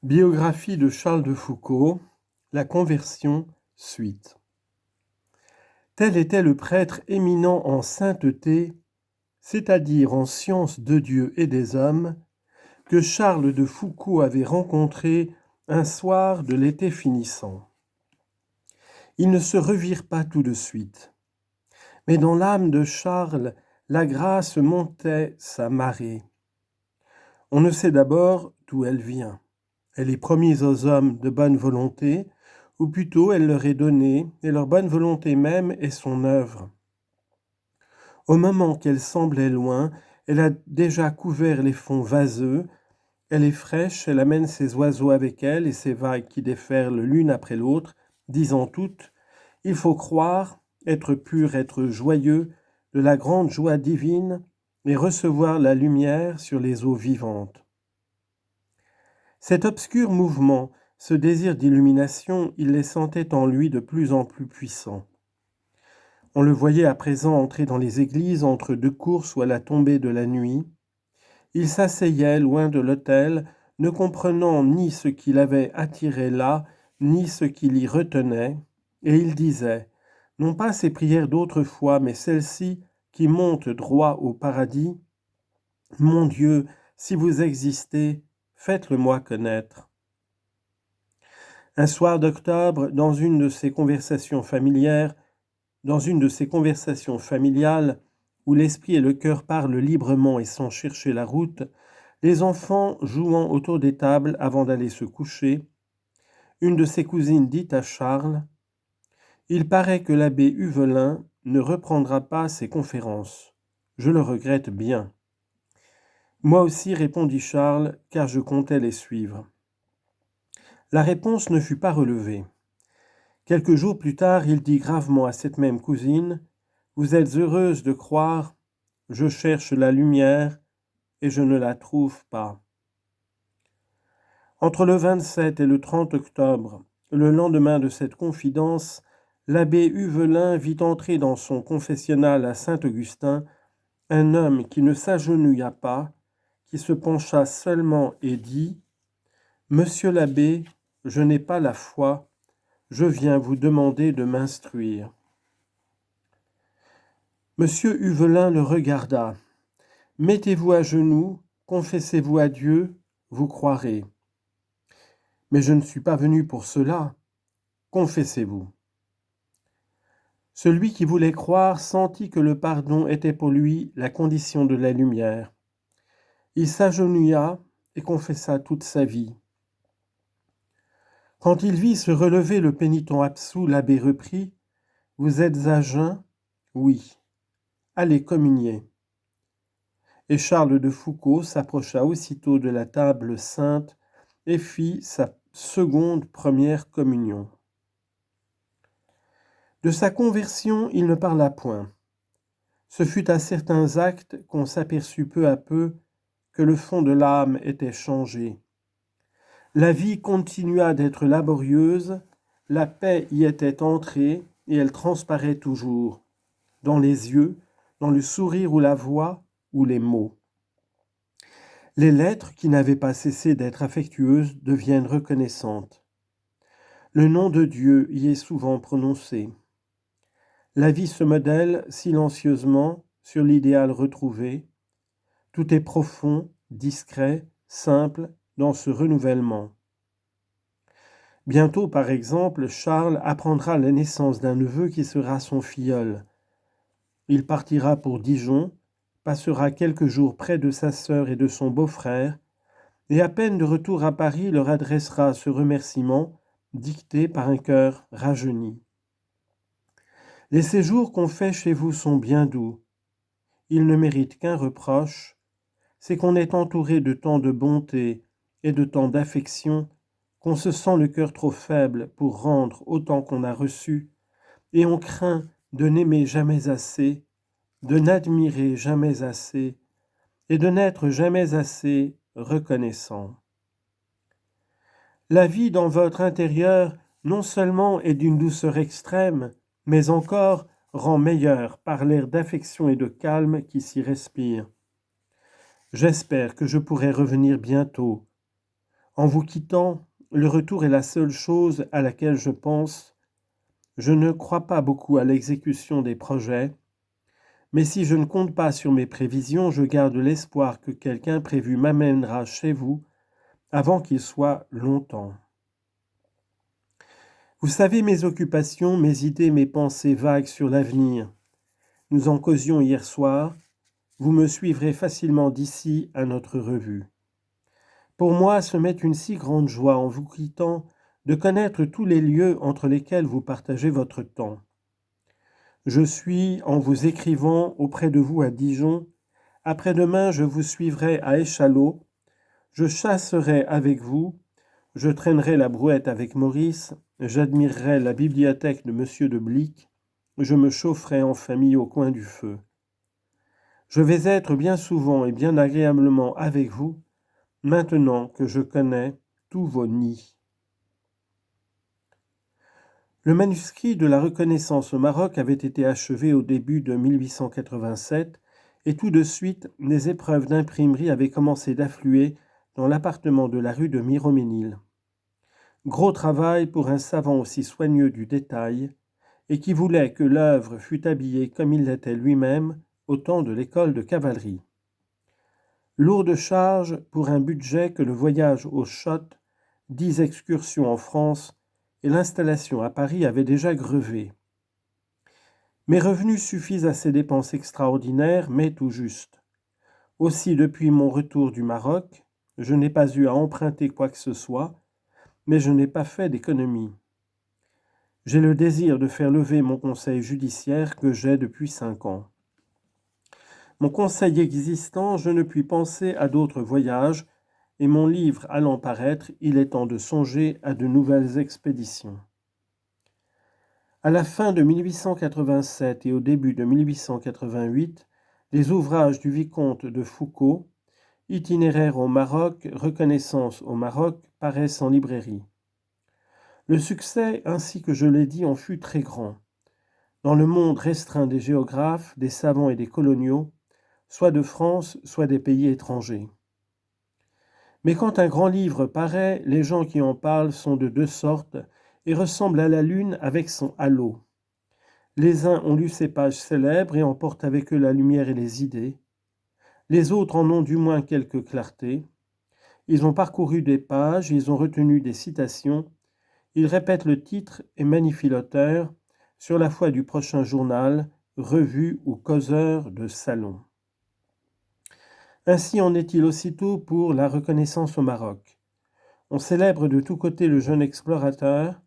Biographie de Charles de Foucault, la conversion, suite. Tel était le prêtre éminent en sainteté, c'est-à-dire en science de Dieu et des hommes, que Charles de Foucault avait rencontré un soir de l'été finissant. Ils ne se revirent pas tout de suite, mais dans l'âme de Charles, la grâce montait sa marée. On ne sait d'abord d'où elle vient. Elle est promise aux hommes de bonne volonté, ou plutôt elle leur est donnée, et leur bonne volonté même est son œuvre. Au moment qu'elle semblait loin, elle a déjà couvert les fonds vaseux, elle est fraîche, elle amène ses oiseaux avec elle et ses vagues qui déferlent l'une après l'autre, disant toutes « Il faut croire, être pur, être joyeux, de la grande joie divine, et recevoir la lumière sur les eaux vivantes. » Cet obscur mouvement, ce désir d'illumination, il les sentait en lui de plus en plus puissants. On le voyait à présent entrer dans les églises entre deux courses ou à la tombée de la nuit. Il s'asseyait loin de l'autel, ne comprenant ni ce qui l'avait attiré là, ni ce qui l'y retenait, et il disait, non pas ces prières d'autrefois, mais celles-ci qui montent droit au paradis, « Mon Dieu, si vous existez, faites-le-moi connaître. » Un soir d'octobre, dans une de ces conversations familiales, où l'esprit et le cœur parlent librement et sans chercher la route, les enfants jouant autour des tables avant d'aller se coucher, une de ses cousines dit à Charles « Il paraît que l'abbé Huvelin ne reprendra pas ses conférences. Je le regrette bien. » Moi aussi, répondit Charles, car je comptais les suivre. La réponse ne fut pas relevée. Quelques jours plus tard, il dit gravement à cette même cousine « Vous êtes heureuse de croire, je cherche la lumière et je ne la trouve pas. » Entre le 27 et le 30 octobre, le lendemain de cette confidence, l'abbé Huvelin vit entrer dans son confessionnal à Saint-Augustin un homme qui ne s'agenouilla pas, qui se pencha seulement et dit « Monsieur l'abbé, je n'ai pas la foi, je viens vous demander de m'instruire. » Monsieur Huvelin le regarda. « Mettez-vous à genoux, confessez-vous à Dieu, vous croirez. »« Mais je ne suis pas venu pour cela. Confessez-vous. » Celui qui voulait croire sentit que le pardon était pour lui la condition de la lumière. Il s'agenouilla et confessa toute sa vie. Quand il vit se relever le pénitent absous, l'abbé reprit « Vous êtes à jeun ? Oui. Allez communier. » Et Charles de Foucault s'approcha aussitôt de la table sainte et fit sa seconde première communion. De sa conversion, il ne parla point. Ce fut à certains actes qu'on s'aperçut peu à peu que le fond de l'âme était changé. La vie continua d'être laborieuse, la paix y était entrée et elle transparaît toujours, dans les yeux, dans le sourire ou la voix ou les mots. Les lettres, qui n'avaient pas cessé d'être affectueuses, deviennent reconnaissantes. Le nom de Dieu y est souvent prononcé. La vie se modèle silencieusement sur l'idéal retrouvé. Tout est profond, discret, simple dans ce renouvellement. Bientôt, par exemple, Charles apprendra la naissance d'un neveu qui sera son filleul. Il partira pour Dijon, passera quelques jours près de sa sœur et de son beau-frère, et à peine de retour à Paris leur adressera ce remerciement dicté par un cœur rajeuni. Les séjours qu'on fait chez vous sont bien doux. Ils ne méritent qu'un reproche, c'est qu'on est entouré de tant de bonté et de tant d'affection qu'on se sent le cœur trop faible pour rendre autant qu'on a reçu, et on craint de n'aimer jamais assez, de n'admirer jamais assez, et de n'être jamais assez reconnaissant. La vie dans votre intérieur non seulement est d'une douceur extrême, mais encore rend meilleure par l'air d'affection et de calme qui s'y respire. J'espère que je pourrai revenir bientôt. En vous quittant, le retour est la seule chose à laquelle je pense. Je ne crois pas beaucoup à l'exécution des projets, mais si je ne compte pas sur mes prévisions, je garde l'espoir que quelqu'un prévu m'amènera chez vous avant qu'il soit longtemps. Vous savez mes occupations, mes idées, mes pensées vagues sur l'avenir. Nous en causions hier soir. Vous me suivrez facilement d'ici à notre revue. Pour moi, ce m'est une si grande joie en vous quittant de connaître tous les lieux entre lesquels vous partagez votre temps. Je suis, en vous écrivant, auprès de vous à Dijon. Après-demain, je vous suivrai à Échallot. Je chasserai avec vous. Je traînerai la brouette avec Maurice. J'admirerai la bibliothèque de Monsieur de Blic. Je me chaufferai en famille au coin du feu. Je vais être bien souvent et bien agréablement avec vous, maintenant que je connais tous vos nids. Le manuscrit de la reconnaissance au Maroc avait été achevé au début de 1887 et tout de suite, les épreuves d'imprimerie avaient commencé d'affluer dans l'appartement de la rue de Miroménil. Gros travail pour un savant aussi soigneux du détail et qui voulait que l'œuvre fût habillée comme il l'était lui-même au temps de l'école de cavalerie. Lourde charge pour un budget que le voyage au Schott, 10 excursions en France et l'installation à Paris avaient déjà grevé. Mes revenus suffisent à ces dépenses extraordinaires, mais tout juste. Aussi, depuis mon retour du Maroc, je n'ai pas eu à emprunter quoi que ce soit, mais je n'ai pas fait d'économie. J'ai le désir de faire lever mon conseil judiciaire que j'ai depuis 5 ans. Mon conseil existant, je ne puis penser à d'autres voyages, et mon livre allant paraître, il est temps de songer à de nouvelles expéditions. À la fin de 1887 et au début de 1888, les ouvrages du vicomte de Foucault, Itinéraire au Maroc, Reconnaissance au Maroc, paraissent en librairie. Le succès, ainsi que je l'ai dit, en fut très grand. Dans le monde restreint des géographes, des savants et des coloniaux, soit de France, soit des pays étrangers. Mais quand un grand livre paraît, les gens qui en parlent sont de deux sortes et ressemblent à la lune avec son halo. Les uns ont lu ces pages célèbres et emportent avec eux la lumière et les idées. Les autres en ont du moins quelque clarté. Ils ont parcouru des pages, ils ont retenu des citations, ils répètent le titre et magnifient l'auteur sur la foi du prochain journal, revue ou causeur de salon. Ainsi en est-il aussitôt pour la reconnaissance au Maroc. On célèbre de tous côtés le jeune explorateur,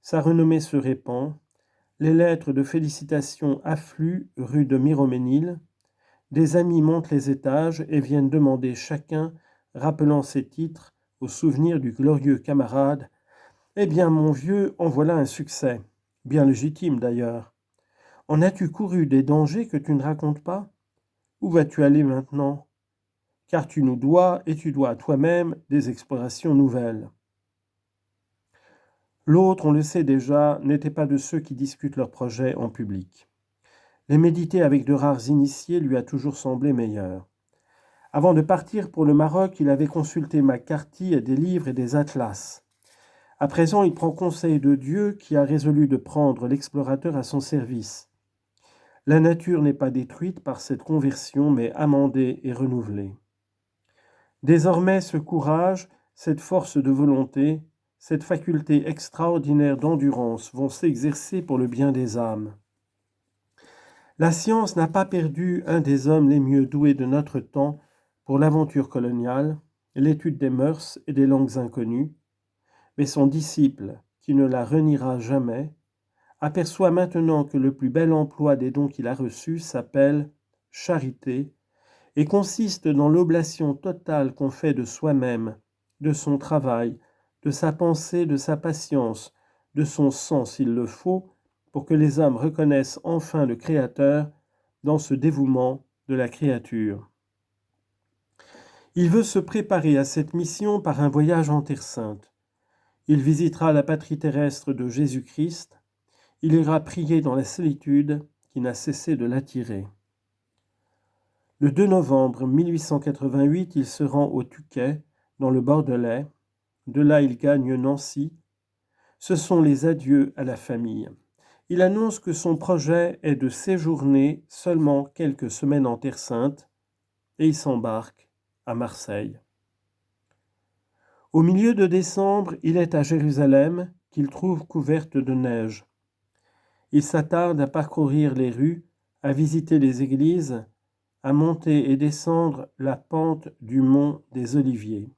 sa renommée se répand, les lettres de félicitations affluent rue de Miroménil, des amis montent les étages et viennent demander chacun, rappelant ses titres, au souvenir du glorieux camarade, « Eh bien, mon vieux, en voilà un succès, bien légitime d'ailleurs. En as-tu couru des dangers que tu ne racontes pas? Où vas-tu aller maintenant? Car tu nous dois, et tu dois à toi-même, des explorations nouvelles. » L'autre, on le sait déjà, n'était pas de ceux qui discutent leurs projets en public. Les méditer avec de rares initiés lui a toujours semblé meilleur. Avant de partir pour le Maroc, il avait consulté McCarthy et des livres et des atlas. À présent, il prend conseil de Dieu qui a résolu de prendre l'explorateur à son service. La nature n'est pas détruite par cette conversion, mais amendée et renouvelée. Désormais, ce courage, cette force de volonté, cette faculté extraordinaire d'endurance vont s'exercer pour le bien des âmes. La science n'a pas perdu un des hommes les mieux doués de notre temps pour l'aventure coloniale, l'étude des mœurs et des langues inconnues, mais son disciple, qui ne la reniera jamais, aperçoit maintenant que le plus bel emploi des dons qu'il a reçus s'appelle charité et consiste dans l'oblation totale qu'on fait de soi-même, de son travail, de sa pensée, de sa patience, de son sang s'il le faut, pour que les hommes reconnaissent enfin le Créateur dans ce dévouement de la créature. Il veut se préparer à cette mission par un voyage en Terre Sainte. Il visitera la patrie terrestre de Jésus-Christ. Il ira prier dans la solitude qui n'a cessé de l'attirer. Le 2 novembre 1888, il se rend au Touquet, dans le Bordelais. De là, il gagne Nancy. Ce sont les adieux à la famille. Il annonce que son projet est de séjourner seulement quelques semaines en Terre Sainte et il s'embarque à Marseille. Au milieu de décembre, il est à Jérusalem qu'il trouve couverte de neige. Il s'attarde à parcourir les rues, à visiter les églises, à monter et descendre la pente du mont des Oliviers.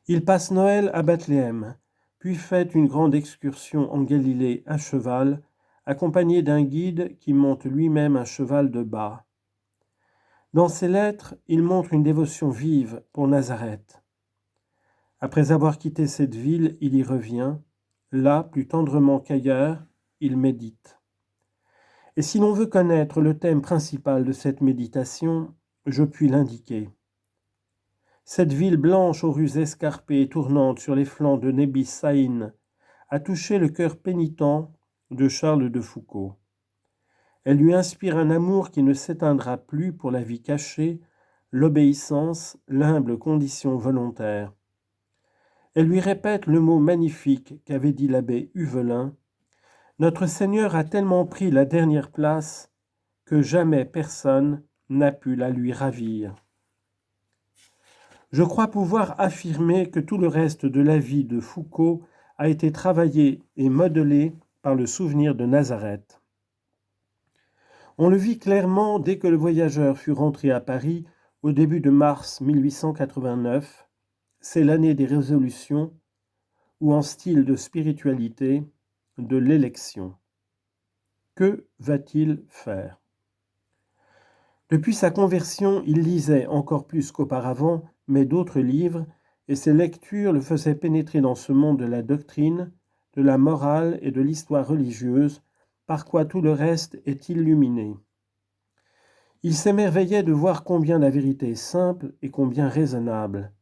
Il passe Noël à Bethléem, puis fait une grande excursion en Galilée à cheval, accompagné d'un guide qui monte lui-même un cheval de bât. Dans ses lettres, il montre une dévotion vive pour Nazareth. Après avoir quitté cette ville, il y revient. Là, plus tendrement qu'ailleurs, il médite. Et si l'on veut connaître le thème principal de cette méditation, je puis l'indiquer. Cette ville blanche aux rues escarpées et tournantes sur les flancs de Nebi Saïn a touché le cœur pénitent de Charles de Foucault. Elle lui inspire un amour qui ne s'éteindra plus pour la vie cachée, l'obéissance, l'humble condition volontaire. Elle lui répète le mot magnifique qu'avait dit l'abbé Huvelin. Notre Seigneur a tellement pris la dernière place que jamais personne n'a pu la lui ravir. Je crois pouvoir affirmer que tout le reste de la vie de Foucault a été travaillé et modelé par le souvenir de Nazareth. On le vit clairement dès que le voyageur fut rentré à Paris au début de mars 1889. C'est l'année des résolutions ou en style de spiritualité, de l'élection. Que va-t-il faire ? Depuis sa conversion, il lisait encore plus qu'auparavant, mais d'autres livres, et ses lectures le faisaient pénétrer dans ce monde de la doctrine, de la morale et de l'histoire religieuse, par quoi tout le reste est illuminé. Il s'émerveillait de voir combien la vérité est simple et combien raisonnable.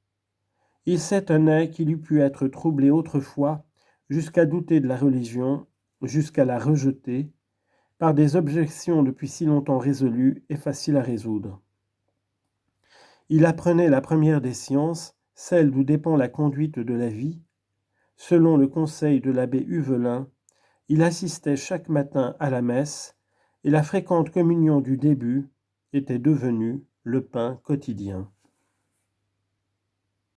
Il s'étonnait qu'il eût pu être troublé autrefois jusqu'à douter de la religion, jusqu'à la rejeter, par des objections depuis si longtemps résolues et faciles à résoudre. Il apprenait la première des sciences, celle d'où dépend la conduite de la vie. Selon le conseil de l'abbé Huvelin, il assistait chaque matin à la messe et la fréquente communion du début était devenue le pain quotidien.